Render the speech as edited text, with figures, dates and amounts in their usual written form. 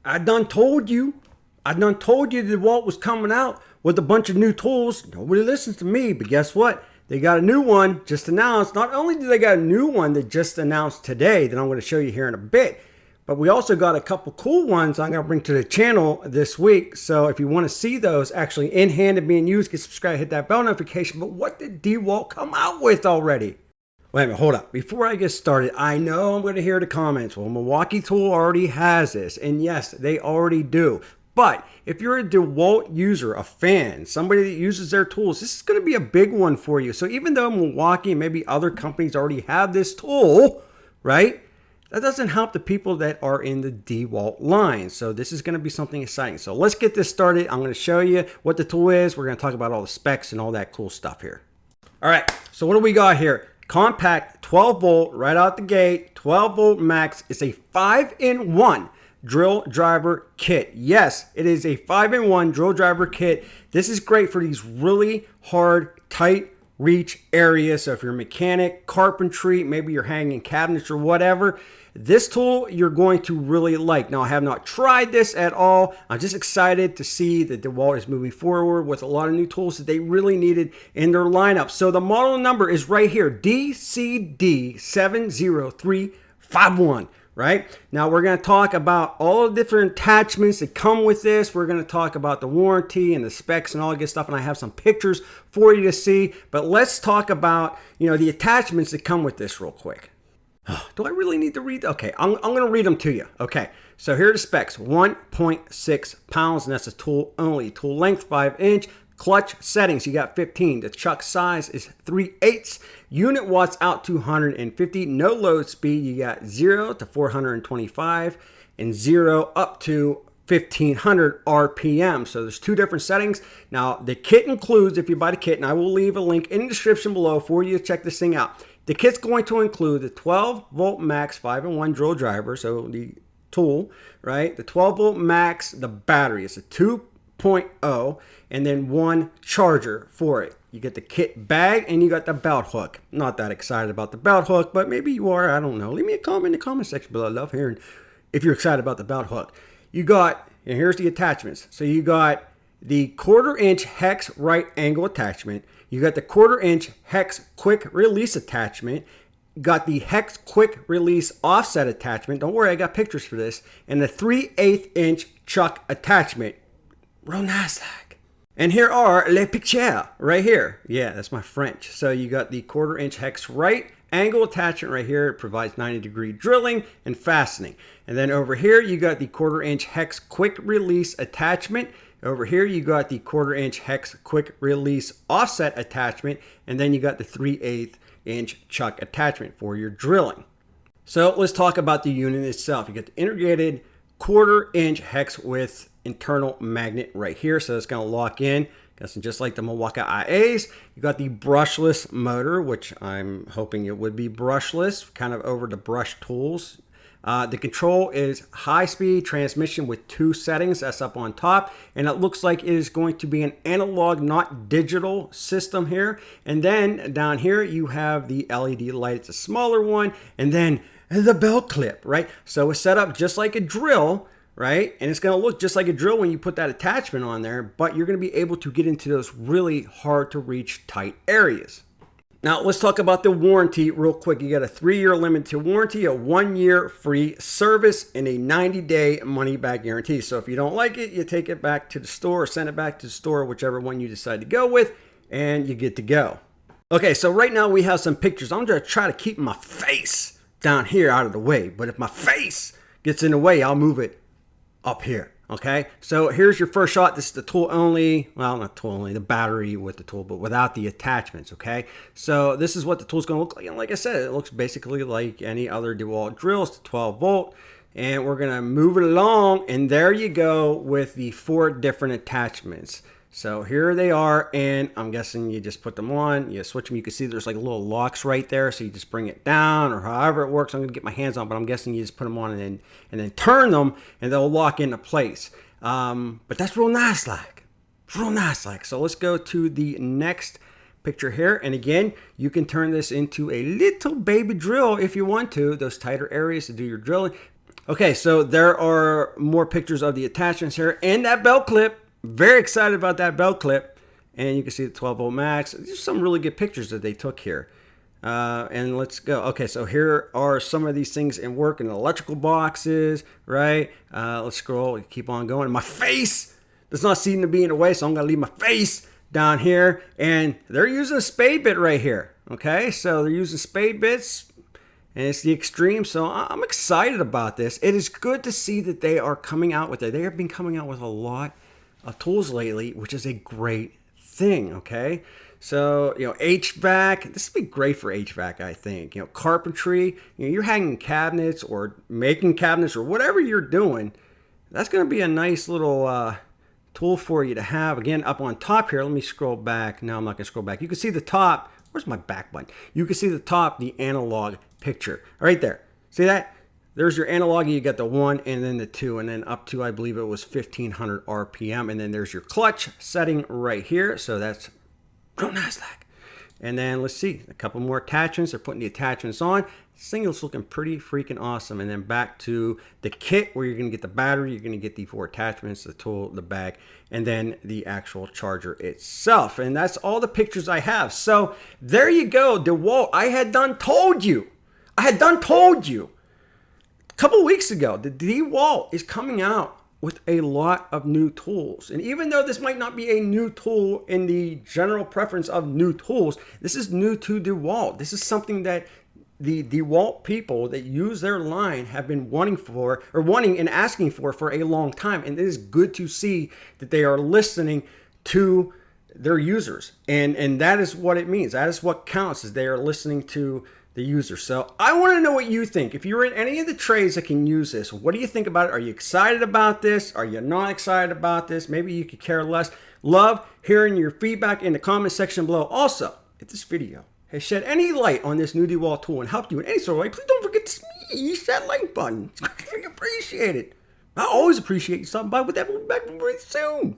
I done told you. I done told you DeWalt was coming out with a bunch of new tools. Nobody listens to me, but guess what? They got a new one just announced. Not only do they got a new one that just announced today that I'm going to show you here in a bit, but we also got a couple cool ones I'm going to bring to the channel this week. So if you want to see those actually in hand and being used, get subscribed, hit that bell notification. But what did DeWalt come out with already? Wait a minute, hold up. Before I get started, I know I'm going to hear the comments. Well, Milwaukee Tool already has this. And yes, they already do. But if you're a DeWalt user, a fan, somebody that uses their tools, this is going to be a big one for you. So even though Milwaukee and maybe other companies already have this tool, right? That doesn't help the people that are in the DeWalt line. So this is going to be something exciting. So let's get this started. I'm going to show you what the tool is. We're going to talk about all the specs and all that cool stuff here. All right, so what do we got here? Compact 12 volt right out the gate, 12 volt max. It's a 5-in-1 drill driver kit. Yes, it is a 5-in-1 drill driver kit. This is great for these really hard, tight reach areas. So if you're a mechanic, carpentry, maybe you're hanging cabinets or whatever, this tool you're going to really like. Now, I have not tried this at all. I'm just excited to see that DeWalt is moving forward with a lot of new tools that they really needed in their lineup. So the model number is right here, DCD70351. Right? Now we're going to talk about all the different attachments that come with this. We're going to talk about the warranty and the specs and all that good stuff. And I have some pictures for you to see. But let's talk about, the attachments that come with this real quick. Do I really need to read? Okay, I'm going to read them to you. Okay, so here are the specs. 1.6 pounds, and that's a tool only. Tool length, 5 inch. Clutch settings, you got 15. The chuck size is 3/8. Unit watts out to 150. No load speed, you got 0 to 425 and 0 up to 1500 RPM. So there's two different settings. Now the kit includes, if you buy the kit, and I will leave a link in the description below for you to check this thing out. The kit's going to include the 12 volt max 5-in-1 drill driver, so the tool, right? The 12 volt max, the battery. It's a 2.0 and then one charger for it. You get the kit bag and you got the belt hook. Not that excited about the belt hook, but maybe you are. I don't know. Leave me a comment in the comment section below. I love hearing if you're excited about the belt hook. You got, and here's the attachments. So you got the 1/4 inch hex right angle attachment. You got the 1/4 inch hex quick release attachment. Got the hex quick release offset attachment. Don't worry, I got pictures for this. And the 3/8 inch chuck attachment. Real nice like. And here are les pictures right here. Yeah, that's my French. So you got the 1/4 inch hex right angle attachment right here. It provides 90-degree drilling and fastening. And then over here, you got the 1/4 inch hex quick release attachment. Over here, you got the 1/4 inch hex quick release offset attachment. And then you got the 3/8 inch chuck attachment for your drilling. So let's talk about the unit itself. You got the integrated 1/4 inch hex with internal magnet right here, so it's going to lock in, just like the Milwaukee IAs. You got the brushless motor, which I'm hoping it would be brushless, kind of over the brush tools. The control is high-speed transmission with 2 settings. That's up on top, and it looks like it is going to be an analog, not digital system here. And then down here you have the LED light. It's a smaller one, and then the belt clip, right? So it's set up just like a drill, right? And it's going to look just like a drill when you put that attachment on there, but you're going to be able to get into those really hard to reach tight areas. Now let's talk about the warranty real quick. You got a 3-year limited warranty, a 1-year free service, and a 90-day money back guarantee. So if you don't like it, you take it back to the store or send it back to the store, whichever one you decide to go with, and you get to go. Okay, so right now we have some pictures. I'm going to try to keep my face down here out of the way, but if my face gets in the way, I'll move it up here. Okay, so here's your first shot. This is the tool only, well, not tool only, the battery with the tool, but without the attachments. Okay, so this is what the tool's going to look like. And like I said, it looks basically like any other DeWalt drill. It's 12 volt, and we're going to move it along, and there you go with the 4 different attachments. So here they are, and I'm guessing you just put them on, you switch them. You can see there's like little locks right there, so you just bring it down, or however it works. I'm gonna get my hands on, but I'm guessing you just put them on and then turn them, and they'll lock into place. But that's real nice like. It's real nice like. So let's go to the next picture here, and again, you can turn this into a little baby drill if you want to. Those tighter areas to do your drilling. Okay, so there are more pictures of the attachments here and that belt clip. Very excited about that belt clip. And you can see the 12 volt max. There's some really good pictures that they took here. And let's go. Okay, so here are some of these things in work in electrical boxes, right? Let's scroll, keep on going. My face does not seem to be in the way, so I'm gonna leave my face down here. And they're using a spade bit right here. Okay, so they're using spade bits. And it's the Extreme, so I'm excited about this. It is good to see that they are coming out with it. They have been coming out with a lot of tools lately, which is a great thing, okay? So, you know, HVAC, this would be great for HVAC, I think. You know, carpentry, you know, you're hanging cabinets or making cabinets or whatever you're doing, that's going to be a nice little tool for you to have. Again, up on top here, let me scroll back. No, I'm not going to scroll back. You can see the top. Where's my back button? You can see the top, the analog picture right there. See that? There's your analog. You got the 1 and then the 2 and then up to, I believe it was 1500 RPM. And then there's your clutch setting right here. So that's NASDAQ. And then let's see, a couple more attachments. They're putting the attachments on. This thing is looking pretty freaking awesome. And then back to the kit where you're going to get the battery. You're going to get the 4 attachments, the tool, the bag, and then the actual charger itself. And that's all the pictures I have. So there you go, DeWalt. I had done told you. A couple weeks ago, the DeWalt is coming out with a lot of new tools. And even though this might not be a new tool in the general preference of new tools, this is new to DeWalt. This is something that the DeWalt people that use their line have been wanting and asking for a long time. And it is good to see that they are listening to their users. And that is what it means. That is what counts, is they are listening to the user. So I want to know what you think. If you're in any of the trades that can use this, what do you think about it? Are you excited about this? Are you not excited about this? Maybe you could care less. Love hearing your feedback in the comment section below. Also, if this video has shed any light on this new DeWalt tool and helped you in any sort of way, please don't forget to smash that like button. It's greatly appreciated. I always appreciate you stopping by with that. We'll be back very soon.